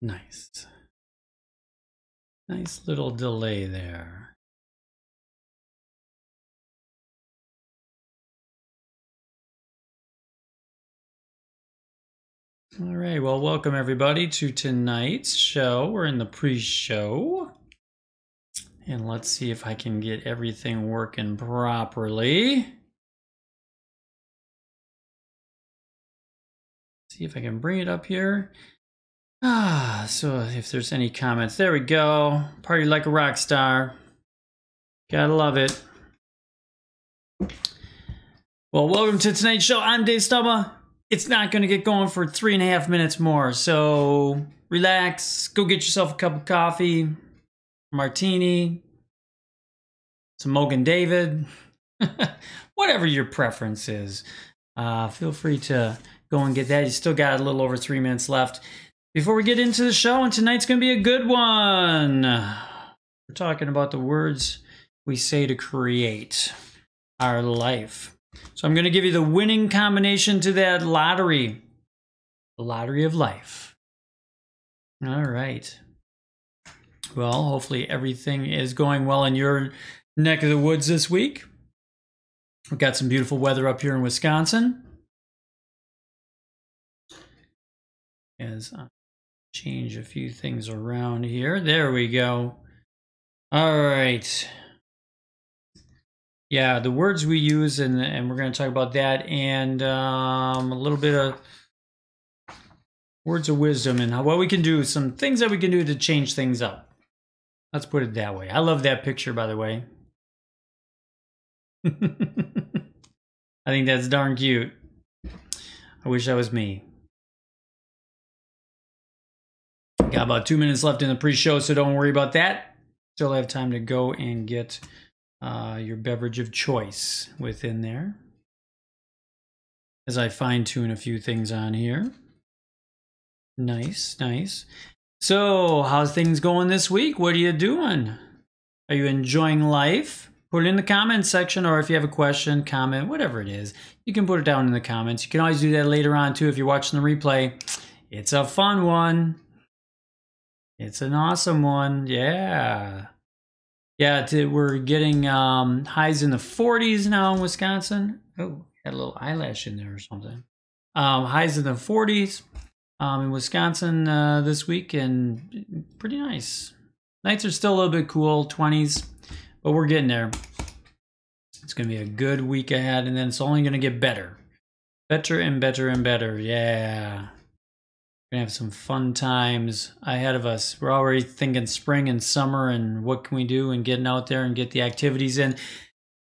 Nice. Nice little delay there. All right, well, welcome everybody to tonight's show. We're in the pre-show. And let's see if I can get everything working properly. See if I can bring it up here. So if there's any comments, there we go. Party like a rock star. Gotta love it. Well, welcome to tonight's show. I'm Dave Stubba. It's not going to get going for 3.5 minutes more, so relax. Go get yourself a cup of coffee, martini, some Mogan David, whatever your preference is. Feel free to go and get that. You still got a little over 3 minutes left before we get into the show, and tonight's going to be a good one. We're talking about the words we say to create our life. So I'm going to give you the winning combination to that lottery. The lottery of life. All right. Well, hopefully everything is going well in your neck of the woods this week. We've got some beautiful weather up here in Wisconsin. As I change a few things around here. There we go. All right. Yeah, the words we use, and we're going to talk about that, and a little bit of words of wisdom and what we can do, some things that we can do to change things up. Let's put it that way. I love that picture, by the way. I think that's darn cute. I wish that was me. Got about 2 minutes left in the pre-show, so don't worry about that. Still have time to go and get your beverage of choice within there as I fine-tune a few things on here. Nice, nice. So, how's things going this week? What are you doing? Are you enjoying life? Put it in the comments section, or if you have a question, comment, whatever it is, you can put it down in the comments. You can always do that later on, too, if you're watching the replay. It's a fun one. It's an awesome one. Yeah. Yeah, we're getting highs in the 40s now in Wisconsin. Oh, had a little eyelash in there or something. Highs in the 40s in Wisconsin this week, and pretty nice. Nights are still a little bit cool, 20s, but we're getting there. It's going to be a good week ahead, and then it's only going to get better. Better and better and better, yeah. We're going to have some fun times ahead of us. We're already thinking spring and summer and what can we do and getting out there and get the activities in.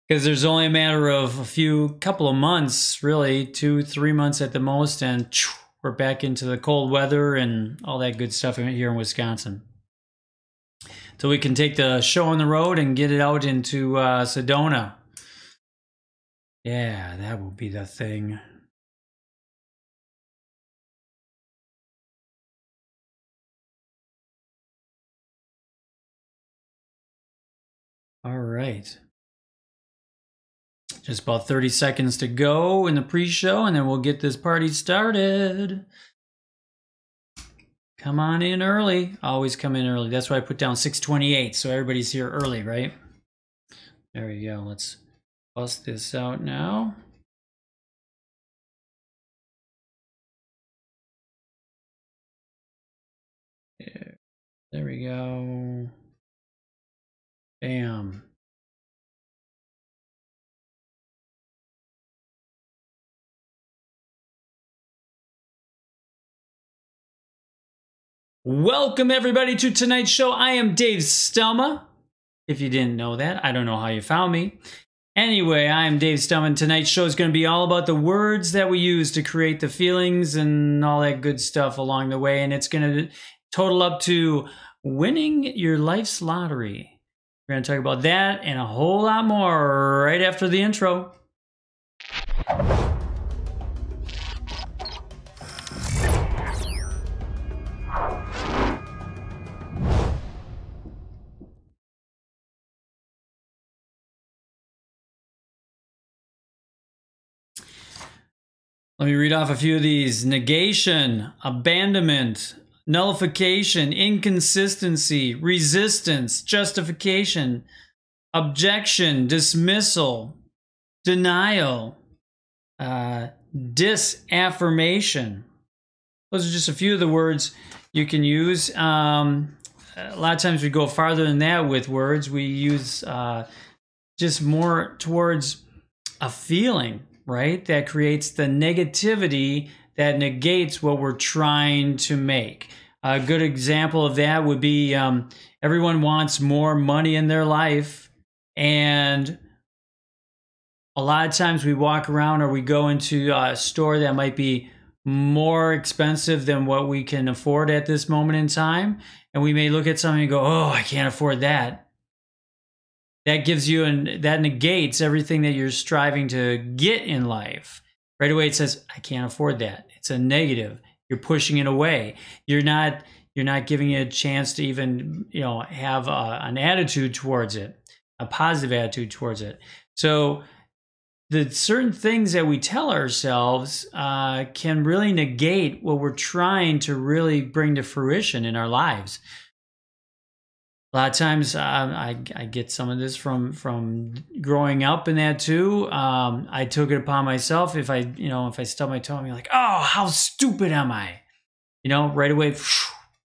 Because there's only a matter of couple of months, really, 2-3 months at the most, and we're back into the cold weather and all that good stuff here in Wisconsin. So we can take the show on the road and get it out into Sedona. Yeah, that will be the thing. All right. Just about 30 seconds to go in the pre-show, and then we'll get this party started. Come on in early. Always come in early. That's why I put down 6:28, so everybody's here early, right? There we go. Let's bust this out now. There we go. Bam. Welcome everybody to tonight's show. I am Dave Stelma. If you didn't know that, I don't know how you found me. Anyway, I am Dave Stelma, and tonight's show is going to be all about the words that we use to create the feelings and all that good stuff along the way. And it's going to total up to winning your life's lottery. We're going to talk about that and a whole lot more right after the intro. Let me read off a few of these. Negation, abandonment, nullification, inconsistency, resistance, justification, objection, dismissal, denial, disaffirmation. Those are just a few of the words you can use. A lot of times we go farther than that with words. We use just more towards a feeling, right? That creates the negativity that negates what we're trying to make. A good example of that would be everyone wants more money in their life, and a lot of times we walk around or we go into a store that might be more expensive than what we can afford at this moment in time, and we may look at something and go, oh, I can't afford that. That gives you, and that negates everything that you're striving to get in life. Right away it says, I can't afford that. It's a negative. You're pushing it away. You're not giving it a chance to even, have an attitude towards it, a positive attitude towards it. So the certain things that we tell ourselves can really negate what we're trying to really bring to fruition in our lives. A lot of times I get some of this from growing up in that too. I took it upon myself. If I stub my toe, I'm like, oh, how stupid am I? Right away,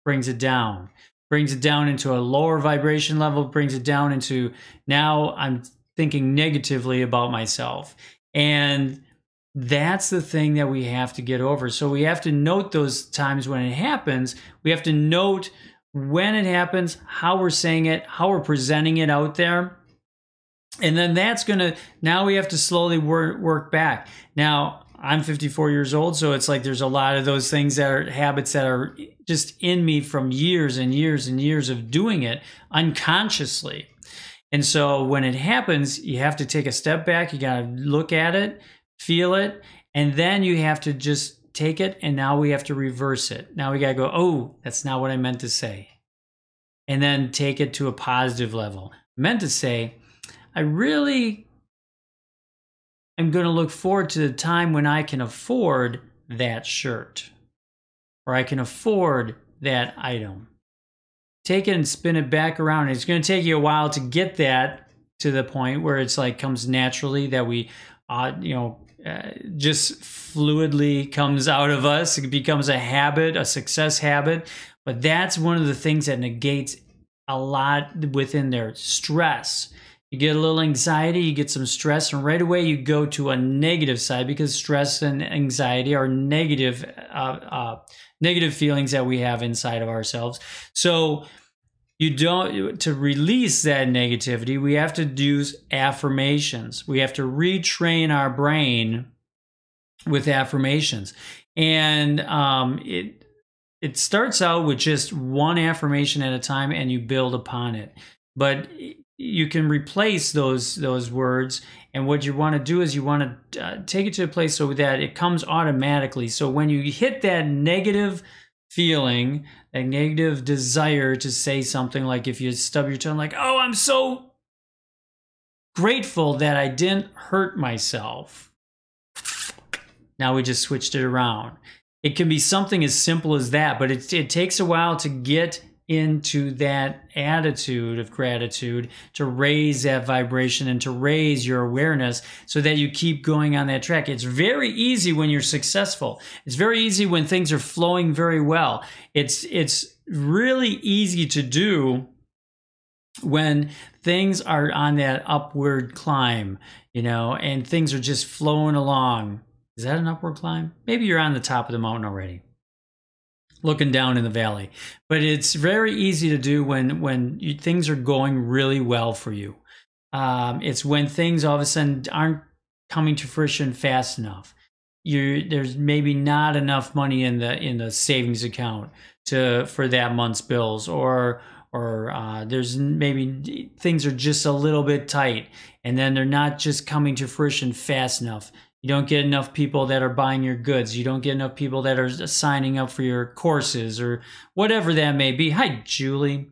brings it down into a lower vibration level, brings it down into, now I'm thinking negatively about myself. And that's the thing that we have to get over. So we have to note those times when it happens. We have to note when it happens, how we're saying it, how we're presenting it out there. And then now we have to slowly work back. Now, I'm 54 years old, so it's like there's a lot of those things that are habits that are just in me from years and years and years of doing it unconsciously. And so when it happens, you have to take a step back. You got to look at it, feel it, and then you have to just take it, and now we have to reverse it. Now we got to go, oh, that's not what I meant to say. And then take it to a positive level. I meant to say, I really am going to look forward to the time when I can afford that shirt, or I can afford that item. Take it and spin it back around. It's going to take you a while to get that to the point where it's like comes naturally, that we, just fluidly comes out of us. It becomes a habit, a success habit. But that's one of the things that negates a lot within their stress. You get a little anxiety, you get some stress, and right away you go to a negative side, because stress and anxiety are negative feelings that we have inside of ourselves. So to release that negativity, we have to use affirmations. We have to retrain our brain with affirmations. And it starts out with just one affirmation at a time, and you build upon it. But you can replace those words, and what you want to do is you want to take it to a place so that it comes automatically. So when you hit that negative feeling, that negative desire to say something, like if you stub your toe, like, oh, I'm so grateful that I didn't hurt myself. Now we just switched it around. It can be something as simple as that, but it takes a while to get into that attitude of gratitude, to raise that vibration and to raise your awareness so that you keep going on that track. It's very easy when you're successful. It's very easy when things are flowing very well. It's really easy to do when things are on that upward climb, and things are just flowing along. Is that an upward climb? Maybe you're on the top of the mountain already, looking down in the valley. But it's very easy to do when things are going really well for you. It's when things all of a sudden aren't coming to fruition fast enough. There's maybe not enough money in the savings account for that month's bills, or there's maybe things are just a little bit tight, and then they're not just coming to fruition fast enough. You don't get enough people that are buying your goods. You don't get enough people that are signing up for your courses, or whatever that may be. Hi, Julie.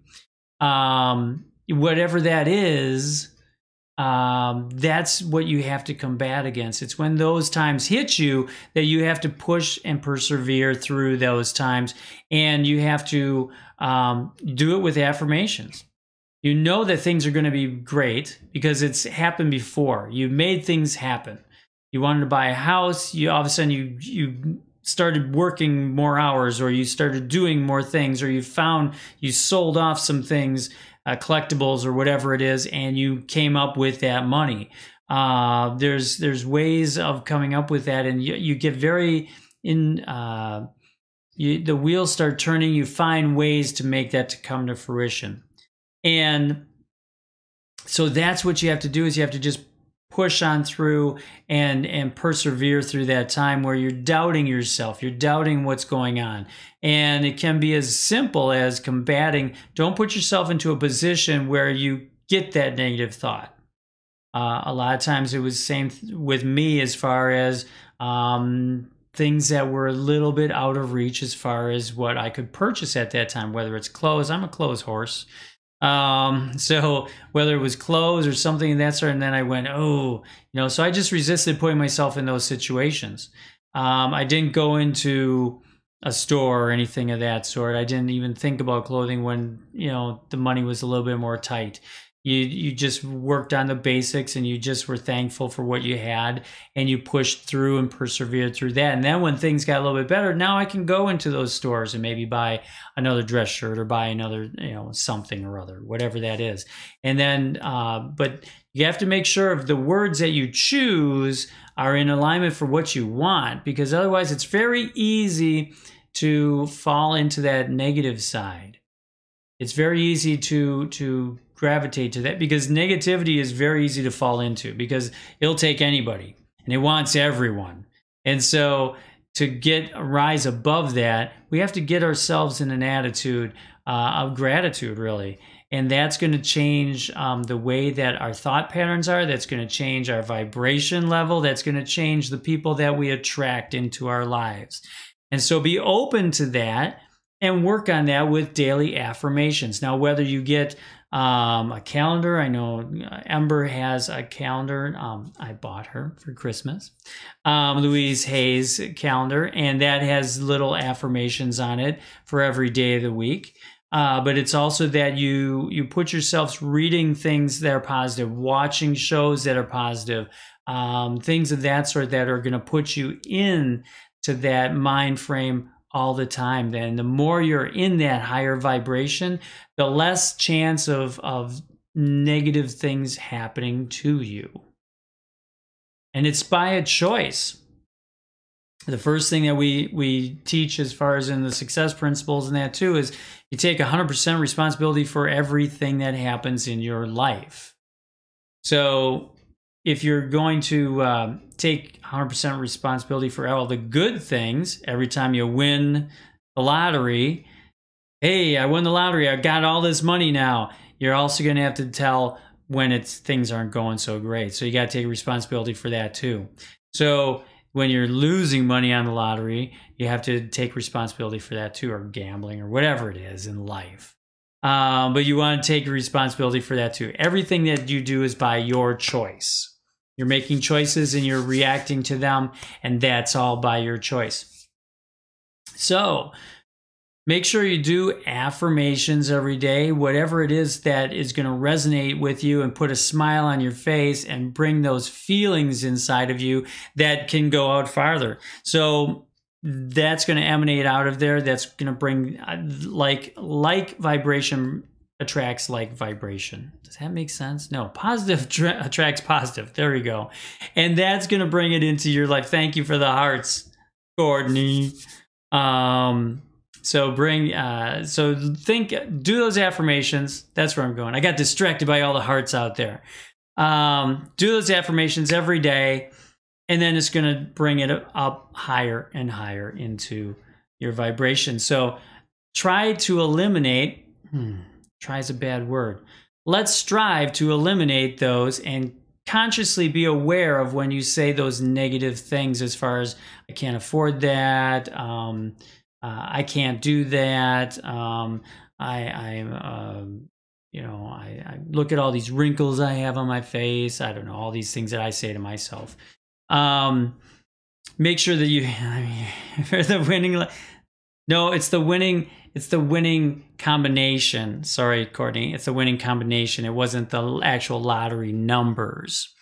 Whatever that is, that's what you have to combat against. It's when those times hit you that you have to push and persevere through those times, and you have to do it with affirmations. You know that things are going to be great because it's happened before. You made things happen. You wanted to buy a house. You all of a sudden you started working more hours, or you started doing more things, or you sold off some things, collectibles or whatever it is, and you came up with that money. There's ways of coming up with that, and you get very the wheels start turning. You find ways to make that to come to fruition. And so that's what you have to do, is you have to just push on through and persevere through that time where you're doubting yourself, you're doubting what's going on. And it can be as simple as combating. Don't put yourself into a position where you get that negative thought. A lot of times it was the same with me, as far as things that were a little bit out of reach as far as what I could purchase at that time, whether it's clothes. I'm a clothes horse. So whether it was clothes or something of that sort, and then I went, so I just resisted putting myself in those situations. I didn't go into a store or anything of that sort. I didn't even think about clothing when, the money was a little bit more tight. You just worked on the basics, and you just were thankful for what you had, and you pushed through and persevered through that. And then when things got a little bit better, now I can go into those stores and maybe buy another dress shirt or buy another, something or other, whatever that is. And then, but you have to make sure of the words that you choose are in alignment for what you want, because otherwise it's very easy to fall into that negative side. It's very easy to gravitate to that, because negativity is very easy to fall into, because it'll take anybody and it wants everyone. And so to rise above that, we have to get ourselves in an attitude of gratitude, really. And that's going to change the way that our thought patterns are. That's going to change our vibration level. That's going to change the people that we attract into our lives. And so be open to that and work on that with daily affirmations. Now, whether you get a calendar, I know Ember has a calendar. I bought her for Christmas, Louise Hay's calendar, and that has little affirmations on it for every day of the week. But it's also that you put yourselves reading things that are positive, watching shows that are positive, things of that sort that are going to put you in to that mind frame all the time. Then the more you're in that higher vibration, the less chance of negative things happening to you. And it's by a choice. The first thing that we teach as far as in the success principles and that too is you take 100% responsibility for everything that happens in your life. So if you're going to take 100% responsibility for all the good things, every time you win the lottery, hey, I won the lottery, I got all this money now. You're also going to have to tell when things aren't going so great. So you got to take responsibility for that too. So when you're losing money on the lottery, you have to take responsibility for that too, or gambling or whatever it is in life. But you want to take responsibility for that too. Everything that you do is by your choice. You're making choices and you're reacting to them, and that's all by your choice. So make sure you do affirmations every day, whatever it is that is going to resonate with you and put a smile on your face and bring those feelings inside of you that can go out farther. So that's going to emanate out of there. That's going to bring like vibration attracts like vibration. Does that make sense? No, positive attracts positive. There we go. And that's going to bring it into your life. Thank you for the hearts, Courtney. So do those affirmations. That's where I'm going. I got distracted by all the hearts out there. Do those affirmations every day, and then it's going to bring it up higher and higher into your vibration. So try to eliminate, try is a bad word. Let's strive to eliminate those and consciously be aware of when you say those negative things as far as, I can't afford that, I can't do that, you know, I look at all these wrinkles I have on my face. I don't know, all these things that I say to myself. Make sure that you, for the winning, no, it's the winning combination. Sorry, Courtney, it's the winning combination. It wasn't the actual lottery numbers.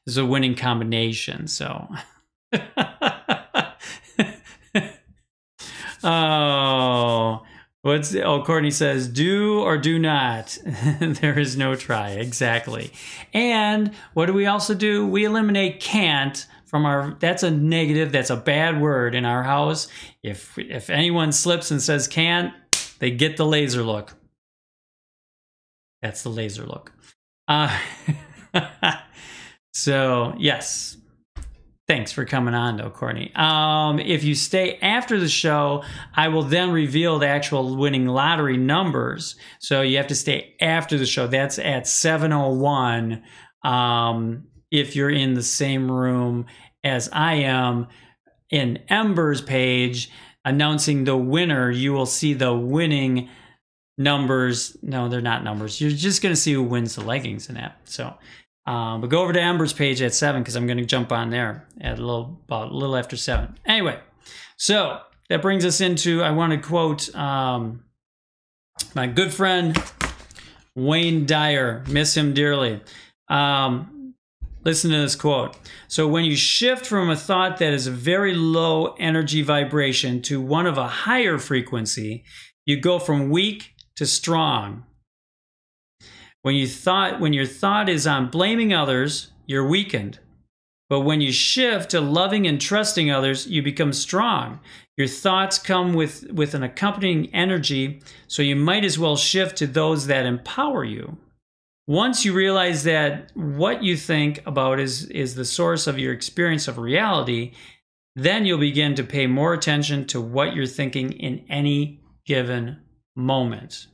It's a winning combination, so. Courtney says, do or do not. There is no try. Exactly. And what do we also do? We eliminate can't from our, that's a negative, that's a bad word in our house. If anyone slips and says can't, they get the laser look. That's the laser look. So, yes. Thanks for coming on, though, Courtney. If you stay after the show, I will then reveal the actual winning lottery numbers. So you have to stay after the show. That's at 7:01. If you're in the same room as I am, in Ember's page announcing the winner, you will see the winning numbers. No, they're not numbers. You're just going to see who wins the leggings in that. So. But go over to Ember's page at 7 because I'm going to jump on there at about a little after 7. Anyway, so that brings us into, I want to quote my good friend Wayne Dyer. Miss him dearly. Listen to this quote. So when you shift from a thought that is a very low energy vibration to one of a higher frequency, you go from weak to strong. When your thought is on blaming others, you're weakened. But when you shift to loving and trusting others, you become strong. Your thoughts come with an accompanying energy, so you might as well shift to those that empower you. Once you realize that what you think about is the source of your experience of reality, then you'll begin to pay more attention to what you're thinking in any given moment.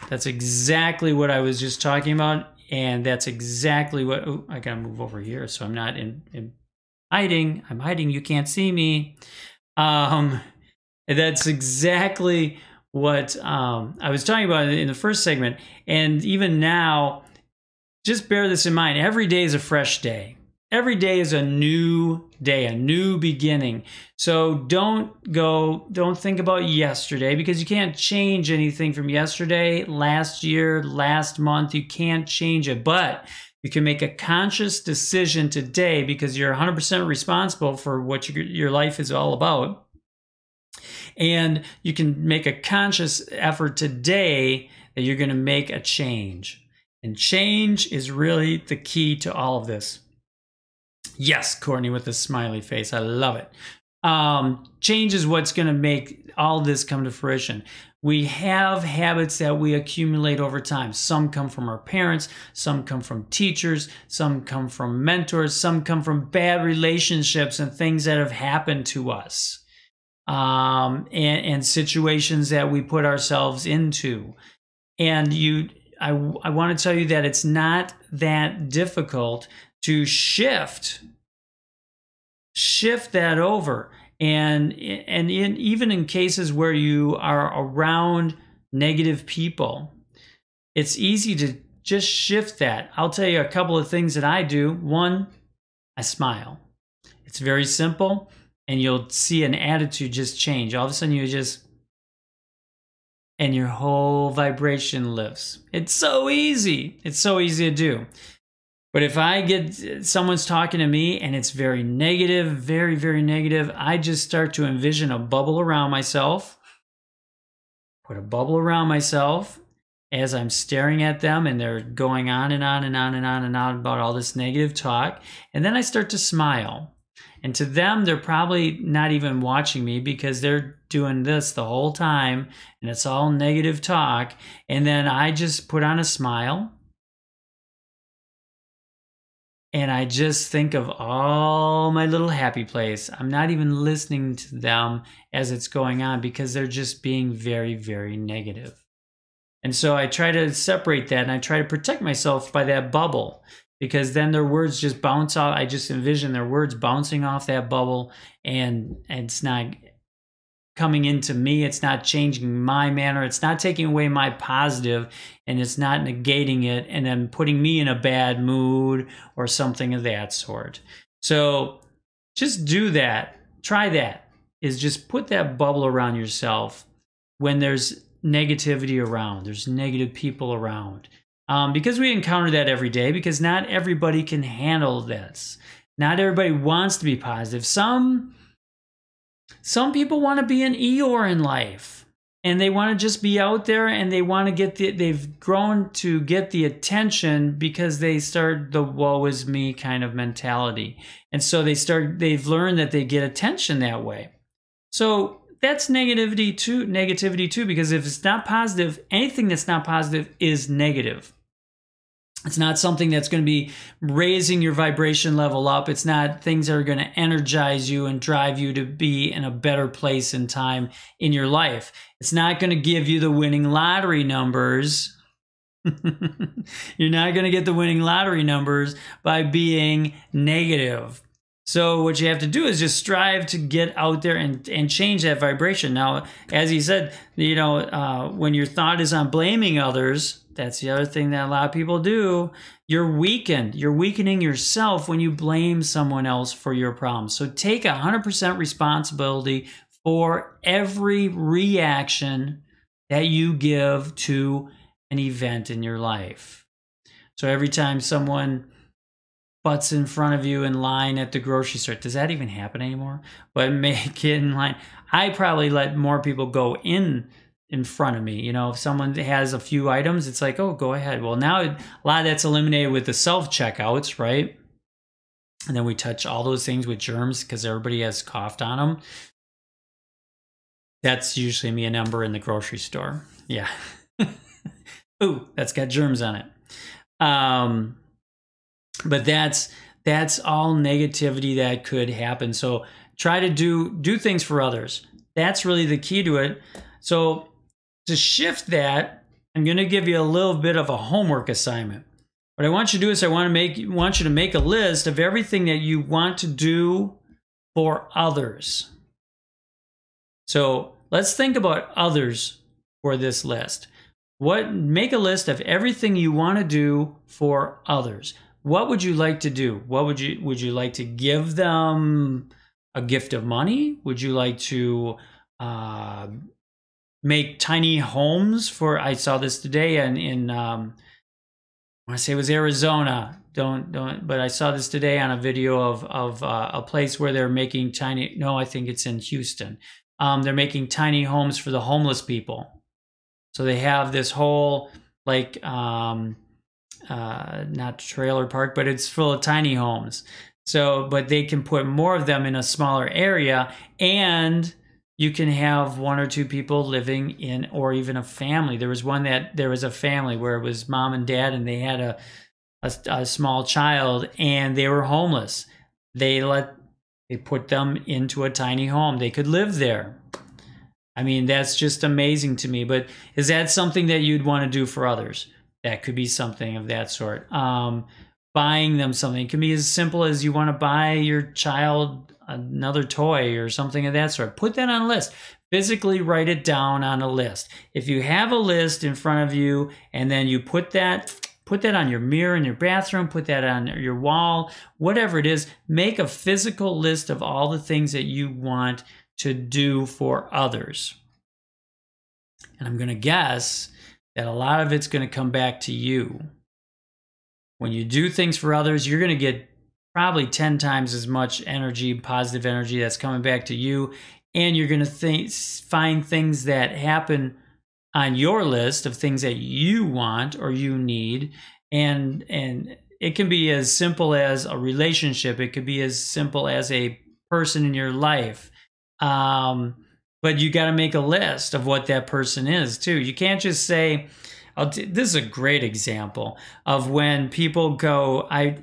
That's exactly what I was just talking about, and that's exactly what, oh, I gotta move over here so I'm not in hiding. I'm hiding, you can't see me. That's exactly what I was talking about in the first segment, and even now, just bear this in mind, every day is a fresh day. Every day is a new day, a new beginning. So don't think about yesterday because you can't change anything from yesterday, last year, last month. You can't change it, but you can make a conscious decision today because you're 100% responsible for what your life is all about. And you can make a conscious effort today that you're going to make a change. And change is really the key to all of this. Yes, Courtney with a smiley face. I love it. Change is what's going to make all this come to fruition. We have habits that we accumulate over time. Some come from our parents, some come from teachers, some come from mentors, some come from bad relationships and things that have happened to us, and situations that we put ourselves into. And I want to tell you that it's not that difficult to shift that over. And even in cases where you are around negative people, it's easy to just shift that. I'll tell you a couple of things that I do. One, I smile. It's very simple, and you'll see an attitude just change. All of a sudden and your whole vibration lifts. It's so easy. It's so easy to do. But if I get someone's talking to me and it's very negative, very, very negative, I just start to envision a bubble around myself. Put a bubble around myself as I'm staring at them and they're going on and on and on and on and on about all this negative talk. And then I start to smile. And to them, they're probably not even watching me because they're doing this the whole time and it's all negative talk. And then I just put on a smile. And I just think of all my little happy place. I'm not even listening to them as it's going on because they're just being very, very negative. And so I try to separate that and I try to protect myself by that bubble because then their words just bounce off. I just envision their words bouncing off that bubble and it's not coming into me. It's not changing my manner. It's not taking away my positive, and it's not negating it and then putting me in a bad mood or something of that sort. So just do that. Try that, is just put that bubble around yourself when there's negativity around, there's negative people around. Because we encounter that every day, because not everybody can handle this. Not everybody wants to be positive. Some people want to be an Eeyore in life, and they want to just be out there, and they want to get they've grown to get the attention because they start the woe is me kind of mentality. And so they've learned that they get attention that way. So that's negativity too, because if it's not positive, anything that's not positive is negative. It's not something that's going to be raising your vibration level up. It's not things that are going to energize you and drive you to be in a better place and time in your life. It's not going to give you the winning lottery numbers. You're not going to get the winning lottery numbers by being negative. So what you have to do is just strive to get out there and change that vibration. Now, as he said, you know, when your thought is on blaming others, that's the other thing that a lot of people do. You're weakened. You're weakening yourself when you blame someone else for your problems. So take 100% responsibility for every reaction that you give to an event in your life. So every time someone butts in front of you in line at the grocery store, does that even happen anymore? But make it in line. I probably let more people go in front of me. You know, if someone has a few items, it's like, oh, go ahead. Well, now a lot of that's eliminated with the self-checkouts, right? And then we touch all those things with germs because everybody has coughed on them. That's usually me, a number in the grocery store. Yeah. Ooh, that's got germs on it. But that's all negativity that could happen. So try to do things for others. That's really the key to it. So to shift that, I'm going to give you a little bit of a homework assignment. What I want you to do is I want you to make a list of everything that you want to do for others. So let's think about others for this list. Make a list of everything you want to do for others. What would you like to do? What would you like to give them a gift of money? Would you like to make tiny homes for? I saw this today in I want to say it was Arizona. But I saw this today on a video of a place where they're making tiny. No, I think it's in Houston. They're making tiny homes for the homeless people. So they have this whole like. Not trailer park, but it's full of tiny homes. So, but they can put more of them in a smaller area, and you can have one or two people living in, or even a family. There was a family where it was mom and dad, and they had a small child, and they were homeless. They put them into a tiny home. They could live there. I mean, that's just amazing to me. But is that something that you'd want to do for others? That could be something of that sort. Buying them something. It can be as simple as you want to buy your child another toy or something of that sort. Put that on a list. Physically write it down on a list. If you have a list in front of you and then you put that on your mirror in your bathroom, put that on your wall, whatever it is, make a physical list of all the things that you want to do for others. And I'm going to guess that a lot of it's going to come back to you. When you do things for others, you're going to get probably 10 times as much energy, positive energy that's coming back to you. And you're going to find things that happen on your list of things that you want or you need. And it can be as simple as a relationship. It could be as simple as a person in your life. But you got to make a list of what that person is too. You can't just say, this is a great example of when people go, I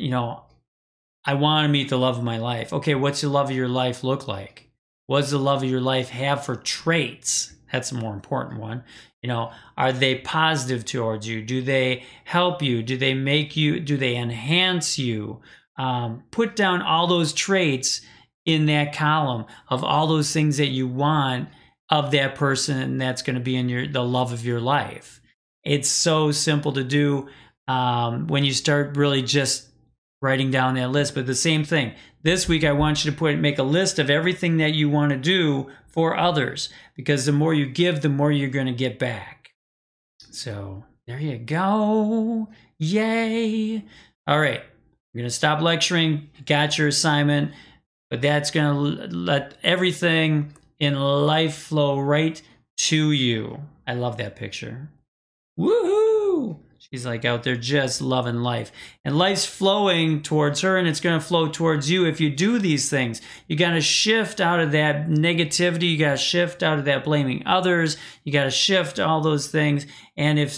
want to meet the love of my life. Okay, what's the love of your life look like? What does the love of your life have for traits? That's a more important one. You know, are they positive towards you? Do they help you? Do they enhance you? Put down all those traits in that column of all those things that you want of that person, and that's going to be in the love of your life. It's so simple to do when you start really just writing down that list. But the same thing, this week I want you to make a list of everything that you want to do for others, because the more you give, the more you're going to get back. So there you go. Yay. All right. I'm going to stop lecturing. You got your assignment, but that's going to let everything in life flow right to you. I love that picture. Woohoo! She's like out there just loving life. And life's flowing towards her, and it's going to flow towards you if you do these things. You got to shift out of that negativity. You got to shift out of that blaming others. You got to shift all those things. And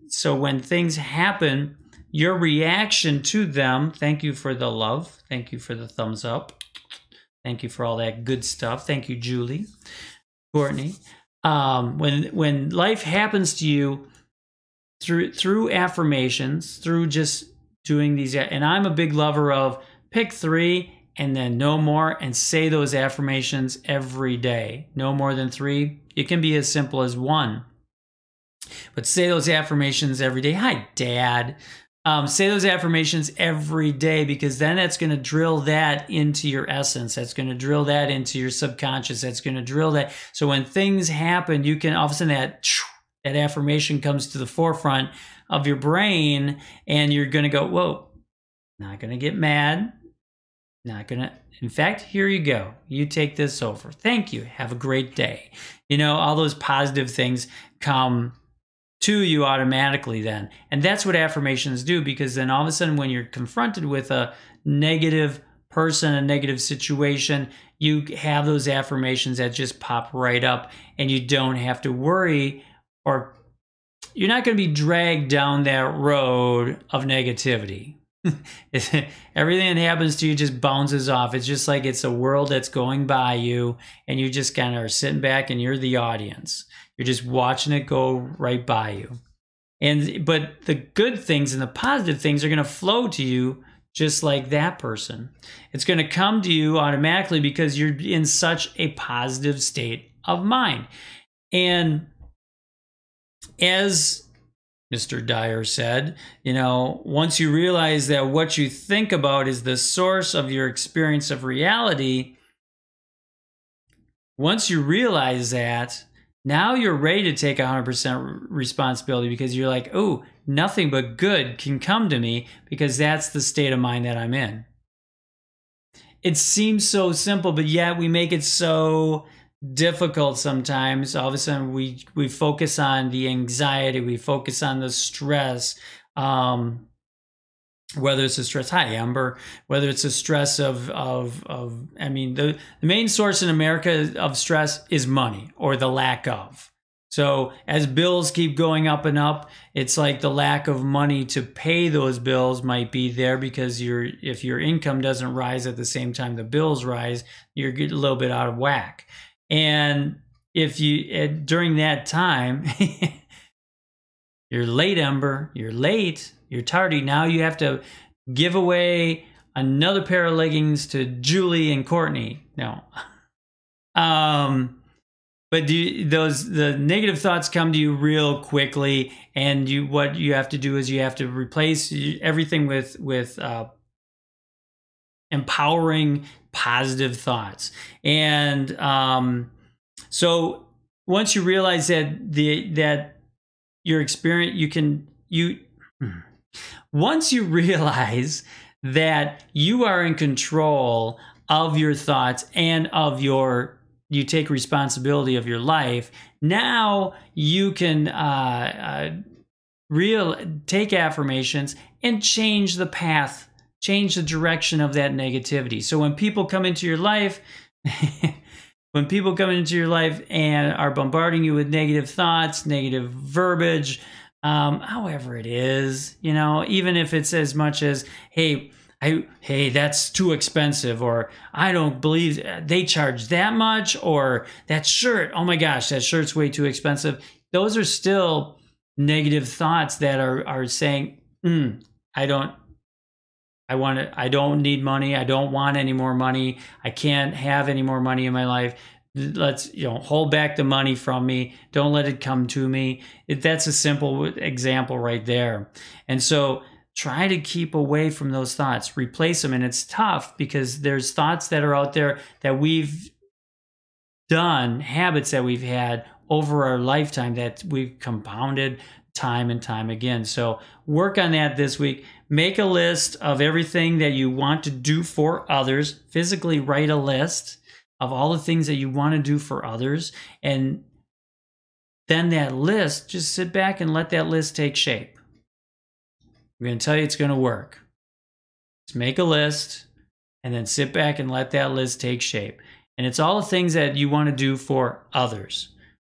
so when things happen, your reaction to them, thank you for the love. Thank you for the thumbs up. Thank you for all that good stuff. Thank you, Julie, Courtney. When life happens to you, through affirmations, through just doing these, and I'm a big lover of pick 3 and then no more, and say those affirmations every day. No more than 3. It can be as simple as 1, but say those affirmations every day. Hi, Dad. Say those affirmations every day, because then that's going to drill that into your essence. That's going to drill that into your subconscious. That's going to drill that. So when things happen, you can all of a sudden that affirmation comes to the forefront of your brain, and you're going to go, whoa, not going to get mad. Not going to. In fact, here you go. You take this over. Thank you. Have a great day. You know, all those positive things come to you automatically then. And that's what affirmations do, because then all of a sudden when you're confronted with a negative person, a negative situation, you have those affirmations that just pop right up, and you don't have to worry, or you're not going to be dragged down that road of negativity. Everything that happens to you just bounces off. It's just like it's a world that's going by you, and you just kind of are sitting back and you're the audience. You're just watching it go right by you. But the good things and the positive things are going to flow to you just like that person. It's going to come to you automatically because you're in such a positive state of mind. And as Mr. Dyer said, you know, once you realize that what you think about is the source of your experience of reality, once you realize that, now you're ready to take 100% responsibility, because you're like, oh, nothing but good can come to me, because that's the state of mind that I'm in. It seems so simple, but yet we make it so difficult sometimes. All of a sudden we focus on the anxiety, we focus on the stress, whether it's a stress, hi Amber, whether it's a stress of I mean, the main source in America of stress is money, or the lack of. So as bills keep going up and up, it's like the lack of money to pay those bills might be there, because if your income doesn't rise at the same time the bills rise, you're a little bit out of whack. And if you, during that time, you're late, Ember, you're late, you're tardy. Now you have to give away another pair of leggings to Julie and Courtney. No. But the negative thoughts come to you real quickly, and what you have to do is you have to replace everything with empowering, positive thoughts. And so once you realize that your experience, once you realize that you are in control of your thoughts and of you take responsibility of your life, now you can take affirmations and change the path, change the direction of that negativity. So when people come into your life, and are bombarding you with negative thoughts, negative verbiage, however it is, you know, even if it's as much as, hey, that's too expensive, or I don't believe they charge that much, or that shirt, oh my gosh, that shirt's way too expensive. Those are still negative thoughts that are saying, I don't need money. I don't want any more money. I can't have any more money in my life. let's, hold back the money from me. Don't let it come to me. That's a simple example right there. And so try to keep away from those thoughts, replace them. And it's tough because there's thoughts that are out there that we've done, habits that we've had over our lifetime that we've compounded time and time again. So work on that this week. Make a list of everything that you want to do for others. Physically write a list of all the things that you want to do for others. And then that list, just sit back and let that list take shape. I'm going to tell you it's going to work. Just make a list and then sit back and let that list take shape. And it's all the things that you want to do for others.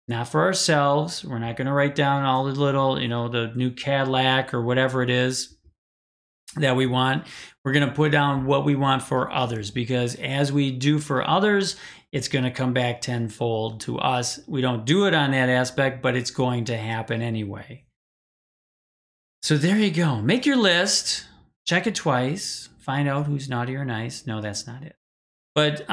Not for ourselves. We're not going to write down all the little, the new Cadillac or whatever it is that we want. We're going to put down what we want for others, because as we do for others, it's going to come back tenfold to us. We don't do it on that aspect, but it's going to happen anyway. So there you go. Make your list. Check it twice. Find out who's naughty or nice. No, that's not it. But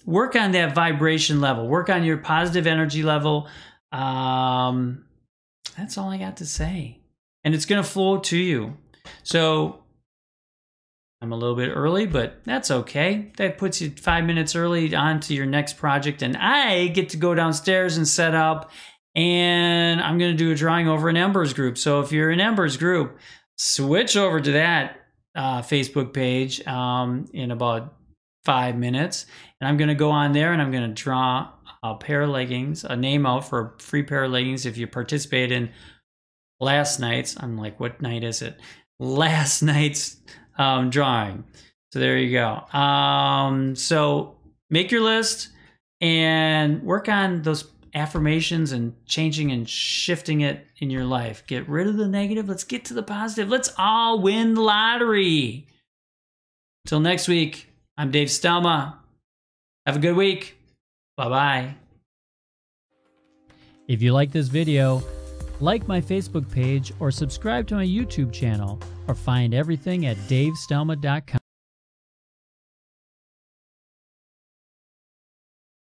work on that vibration level. Work on your positive energy level. That's all I got to say. And it's going to flow to you. So I'm a little bit early, but that's okay. That puts you 5 minutes early on to your next project. And I get to go downstairs and set up. And I'm going to do a drawing over an Embers group. So if you're an Embers group, switch over to that Facebook page in about 5 minutes, and I'm going to go on there and I'm going to draw a pair of leggings, a name out for a free pair of leggings if you participate in last night's, I'm like, what night is it? Last night's drawing. So there you go. So make your list and work on those affirmations and changing and shifting it in your life. Get rid of the negative. Let's get to the positive. Let's all win the lottery. Till next week. I'm Dave Stelma. Have a good week. Bye-bye. If you like this video, like my Facebook page or subscribe to my YouTube channel, or find everything at davestelma.com.